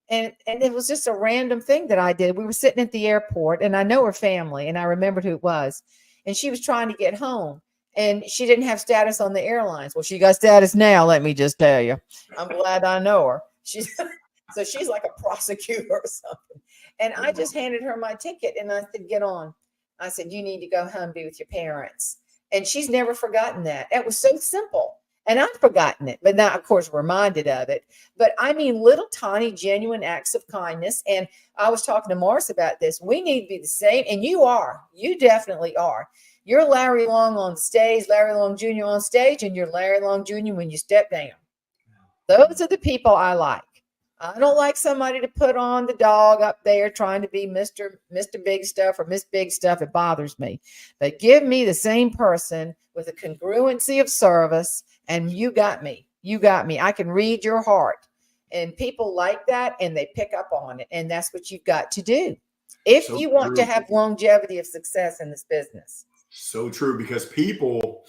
And it was just a random thing that I did. We were sitting at the airport, and I know her family, and I remembered who it was. And she was trying to get home, and she didn't have status on the airlines. Well, she got status now, let me just tell you. I'm glad I know her. So she's like a prosecutor or something. And I just handed her my ticket, and I said, get on. I said, you need to go home, be with your parents. And she's never forgotten that. It was so simple. And I've forgotten it, but now, of course, reminded of it. But I mean, little tiny, genuine acts of kindness. And I was talking to Morris about this. We need to be the same. And you are. You definitely are. You're Larry Long on stage, Larry Long Jr. on stage, and you're Larry Long Jr. when you step down. Those are the people I like. I don't like somebody to put on the dog up there trying to be Mr. Big Stuff or Miss Big Stuff. It bothers me. But give me the same person with a congruency of service, and you got me. You got me. I can read your heart. And people like that, and they pick up on it. And that's what you've got to do if you want to have longevity of success in this business. So true, because people,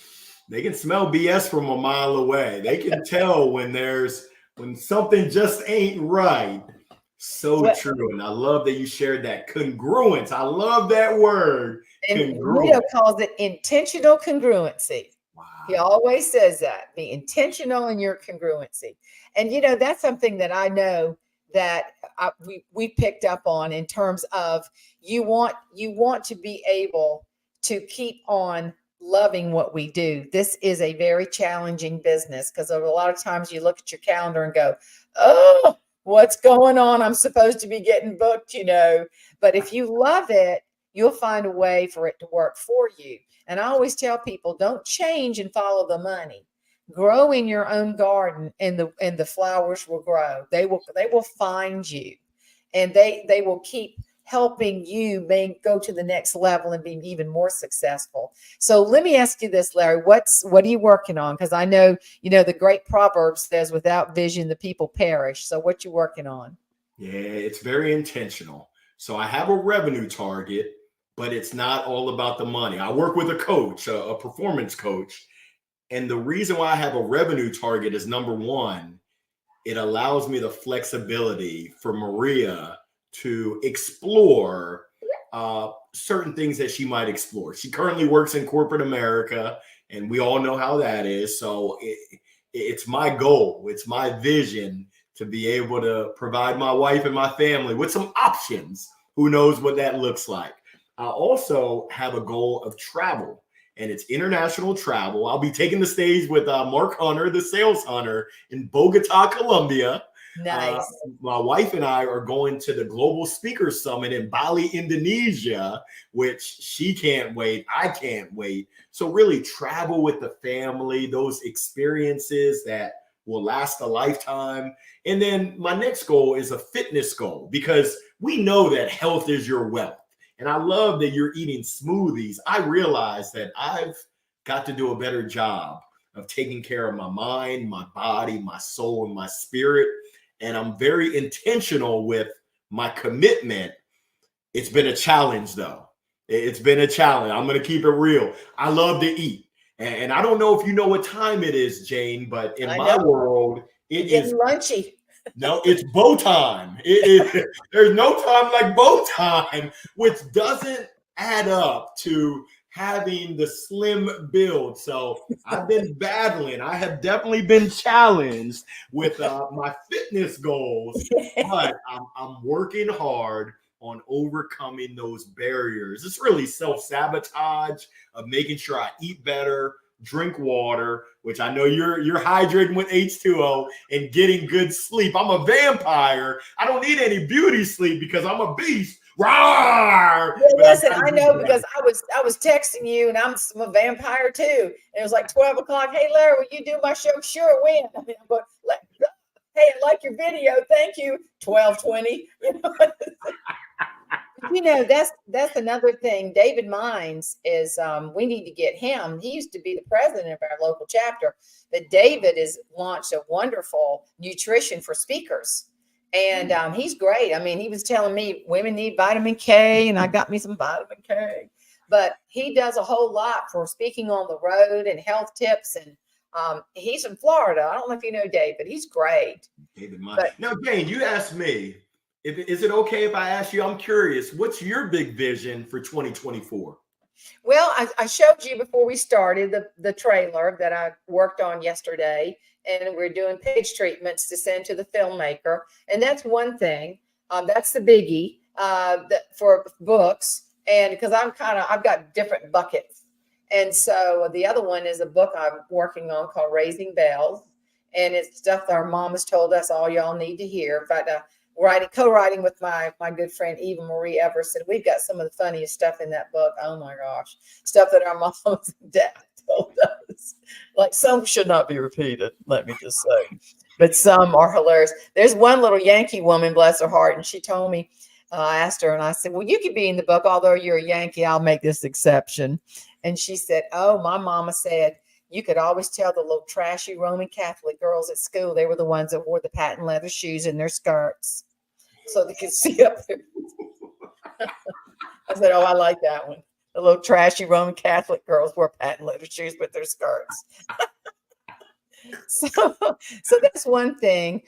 they can smell BS from a mile away. They can tell when something just ain't right. So true. And I love that you shared that congruence. I love that word. And Guido calls it intentional congruency. Wow. He always says that. Be intentional in your congruency. And, that's something that I know that we picked up on in terms of you want to be able to keep on loving what we do. This is a very challenging business because a lot of times you look at your calendar and go, oh, what's going on? I'm supposed to be getting booked, But if you love it, you'll find a way for it to work for you. And I always tell people, don't change and follow the money. Grow in your own garden, and the flowers will grow. They will find you, and they will keep helping you go to the next level and be even more successful. So let me ask you this, Larry, what are you working on? Because I know, the great proverb says, without vision, the people perish. So what you working on? Yeah, it's very intentional. So I have a revenue target, but it's not all about the money. I work with a coach, a performance coach. And the reason why I have a revenue target is, number one, it allows me the flexibility for Maria to explore certain things that she might explore. She currently works in corporate America, and we all know how that is. So it's my goal. It's my vision to be able to provide my wife and my family with some options. Who knows what that looks like? I also have a goal of travel, and it's international travel. I'll be taking the stage with Mark Hunter, the sales hunter, in Bogota, Colombia. Nice. My wife and I are going to the Global Speaker Summit in Bali, Indonesia, which she can't wait. I can't wait. So really travel with the family, those experiences that will last a lifetime. And then my next goal is a fitness goal, because we know that health is your wealth. And I love that you're eating smoothies. I realize that I've got to do a better job of taking care of my mind, my body, my soul, and my spirit. And I'm very intentional with my commitment. It's been a challenge, though. It's been a challenge. I'm going to keep it real. I love to eat. And I don't know if you know what time it is, Jane, but in my world, it is lunchy. No, it's bow time. There's no time like bow time, which doesn't add up to having the slim build. So I've been battling. I have definitely been challenged with my fitness goals, but I'm working hard on overcoming those barriers. It's really self-sabotage of making sure I eat better, drink water, which I know you're hydrating with H2O, and getting good sleep. I'm a vampire. I don't need any beauty sleep because I'm a beast. Rawr! Well, listen, I know because I was texting you, and I'm a vampire too. And it was like 12 o'clock. Hey, Larry, will you do my show? Sure, when? I mean, but hey, I like your video. Thank you. 12:20. That's another thing. David Mines is, we need to get him. He used to be the president of our local chapter, but David has launched a wonderful nutrition for speakers. And he's great. I mean, he was telling me women need vitamin K, and I got me some vitamin K. but he does a whole lot for speaking on the road and health tips. And he's in Florida. I don't know if you know Dave, but he's great. David, But now, Jane, you asked me, is it okay if I ask you? I'm curious. What's your big vision for 2024? well, I showed you before we started the trailer that I worked on yesterday, and we're doing page treatments to send to the filmmaker, and that's one thing. That's the biggie for books, and because I've got different buckets, and so the other one is a book I'm working on called Raising Bells, and it's stuff that our mom has told us all y'all need to hear. In fact, co-writing with my good friend Eva Marie Everson. We've got some of the funniest stuff in that book. Oh my gosh, stuff that our moms and dad told us. Like some should not be repeated, let me just say, but some are hilarious. There's one little Yankee woman, bless her heart, and she told me, I asked her and I said, well, you could be in the book, although you're a Yankee, I'll make this exception. And she said, oh, my mama said, you could always tell the little trashy Roman Catholic girls at school, they were the ones that wore the patent leather shoes in their skirts, so they could see up there. I said, oh, I like that one. The little trashy Roman Catholic girls wore patent leather shoes with their skirts. So that's one thing.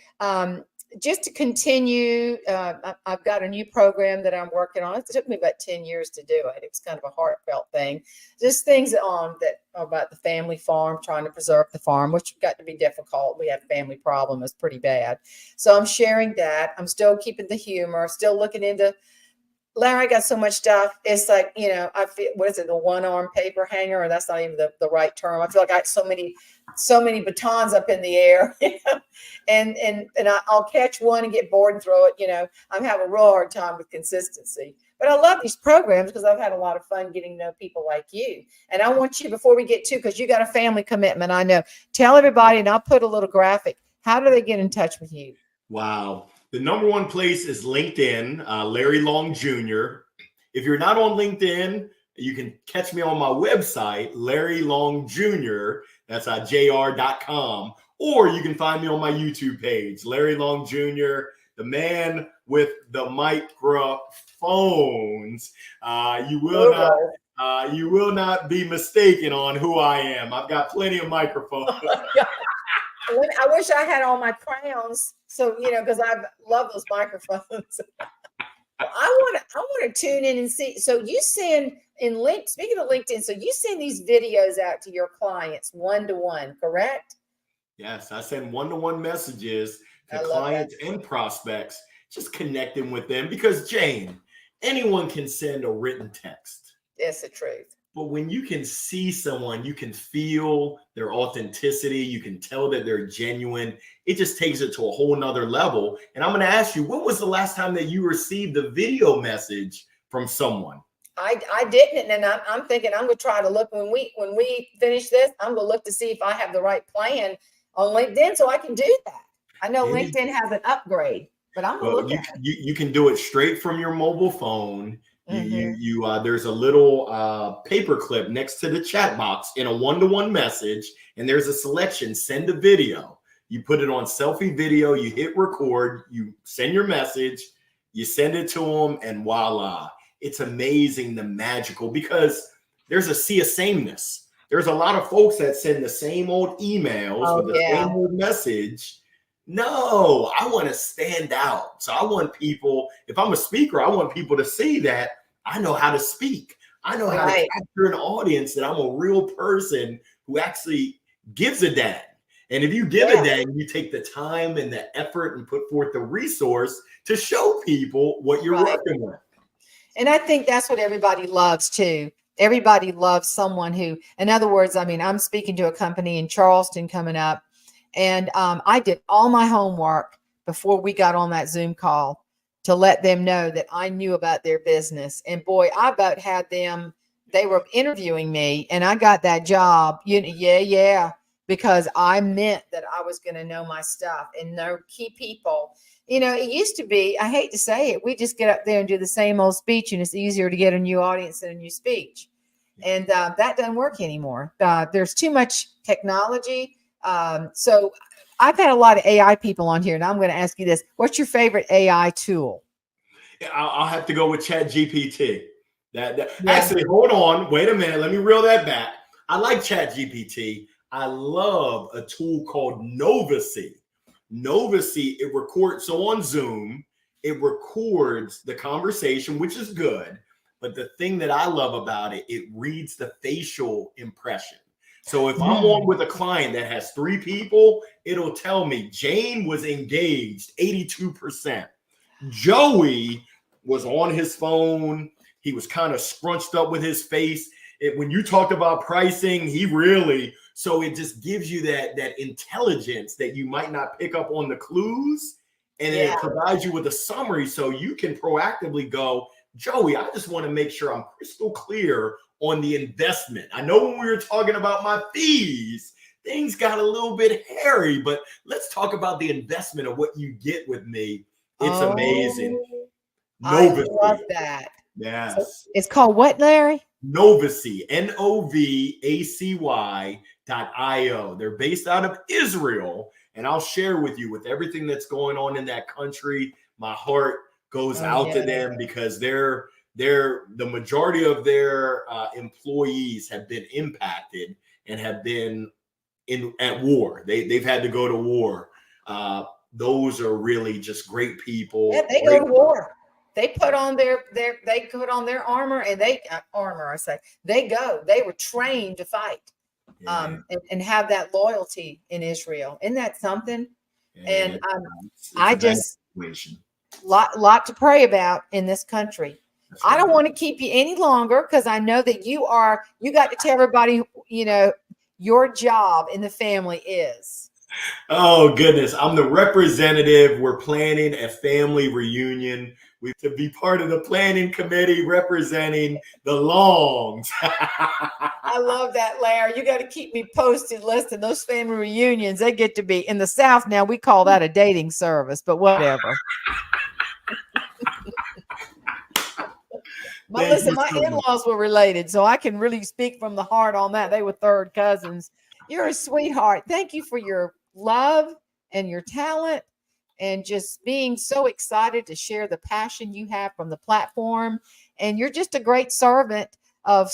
Just to continue, I've got a new program that I'm working on. It took me about 10 years to do it. It was kind of a heartfelt thing. Just things that are about the family farm, trying to preserve the farm, which got to be difficult. We have family problem. It's pretty bad. So I'm sharing that. I'm still keeping the humor, still looking into Larry, I got so much stuff. It's like, I feel, what is it, the one-arm paper hanger? Or that's not even the right term. I feel like I got so many batons up in the air, and I'll catch one and get bored and throw it. I'm having a real hard time with consistency. But I love these programs because I've had a lot of fun getting to know people like you. And I want you, before we get to, because you got a family commitment, I know, tell everybody, and I'll put a little graphic. How do they get in touch with you? Wow. The number one place is LinkedIn, Larry Long Jr. If you're not on LinkedIn, you can catch me on my website, Larry Long Jr. That's jr.com. Or you can find me on my YouTube page, Larry Long Jr., the man with the microphones. You will not be mistaken on who I am. I've got plenty of microphones. I wish I had all my crayons, so because I love those microphones. I want to tune in and see. So you send speaking of LinkedIn, so you send these videos out to your clients one-to-one, correct? Yes, I send one-to-one messages to clients and prospects, just connecting with them because, Jane, anyone can send a written text. That's the truth. But when you can see someone, you can feel their authenticity. You can tell that they're genuine. It just takes it to a whole nother level. And I'm going to ask you, when was the last time that you received a video message from someone? I didn't. And I'm thinking I'm going to try to look when we finish this. I'm going to look to see if I have the right plan on LinkedIn so I can do that. I know LinkedIn has an upgrade, but I'm going to look at it. You can do it straight from your mobile phone. There's a little paper clip next to the chat box in a one-to-one message, and there's a selection, send a video. You put it on selfie video, you hit record, you send your message, you send it to them, and voila. It's amazing, the magical, because there's a sea of sameness. There's a lot of folks that send the same old emails with the same old message. No, I want to stand out. So I want people, if I'm a speaker, I want people to see that I know how to speak. I know how to capture an audience, that I'm a real person who actually gives a dang. And if you give a dang, you take the time and the effort and put forth the resource to show people what you're working with. And I think that's what everybody loves too. Everybody loves someone who, in other words, I'm speaking to a company in Charleston coming up, and I did all my homework before we got on that Zoom call to let them know that I knew about their business. And boy, I about had them, they were interviewing me and I got that job, because I meant that I was going to know my stuff and know key people. It used to be, I hate to say it, we just get up there and do the same old speech, and it's easier to get a new audience than a new speech. And that doesn't work anymore. There's too much technology. So I've had a lot of AI people on here, and I'm going to ask you this. What's your favorite AI tool? I'll have to go with ChatGPT. Actually, hold on. Wait a minute. Let me reel that back. I like ChatGPT. I love a tool called Novacy. Novacy, it records. So on Zoom, it records the conversation, which is good. But the thing that I love about it, it reads the facial impression. So if I'm on with a client that has 3 people, it'll tell me Jane was engaged 82%. Joey was on his phone. He was kind of scrunched up with his face. When you talked about pricing, so it just gives you that intelligence that you might not pick up on the clues. And it provides you with a summary so you can proactively go, Joey, I just want to make sure I'm crystal clear on the investment. I know when we were talking about my fees, things got a little bit hairy, but let's talk about the investment of what you get with me. It's amazing. Novacy. I love that. Yes. So it's called what, Larry? Novacy, Novacy.io. They're based out of Israel, and I'll share with you with everything that's going on in that country. My heart goes out to them because the majority of their employees have been impacted and have been at war. They've had to go to war. Those are really just great people. Yeah, they go to war. They put on their armor and they were trained to fight, and have that loyalty in Israel. Isn't that something? And I just lot to pray about in this country. I don't want to keep you any longer because I know that you got to tell everybody, your job in the family is. Oh, goodness. I'm the representative. We're planning a family reunion. We to be part of the planning committee representing the Longs. I love that, Larry. You got to keep me posted. Listen, those family reunions, they get to be in the South now. We call that a dating service, but whatever. My in-laws were related, so I can really speak from the heart on that. They were third cousins. You're a sweetheart. Thank you for your love and your talent and just being so excited to share the passion you have from the platform. And you're just a great servant of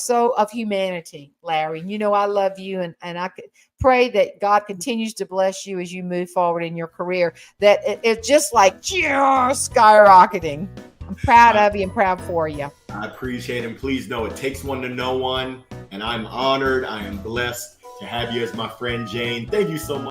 humanity, Larry. And I love you, and I pray that God continues to bless you as you move forward in your career, that it's just like skyrocketing. I'm proud of you and proud for you. I appreciate it. And please know it takes one to know one. And I'm honored. I am blessed to have you as my friend, Jane. Thank you so much.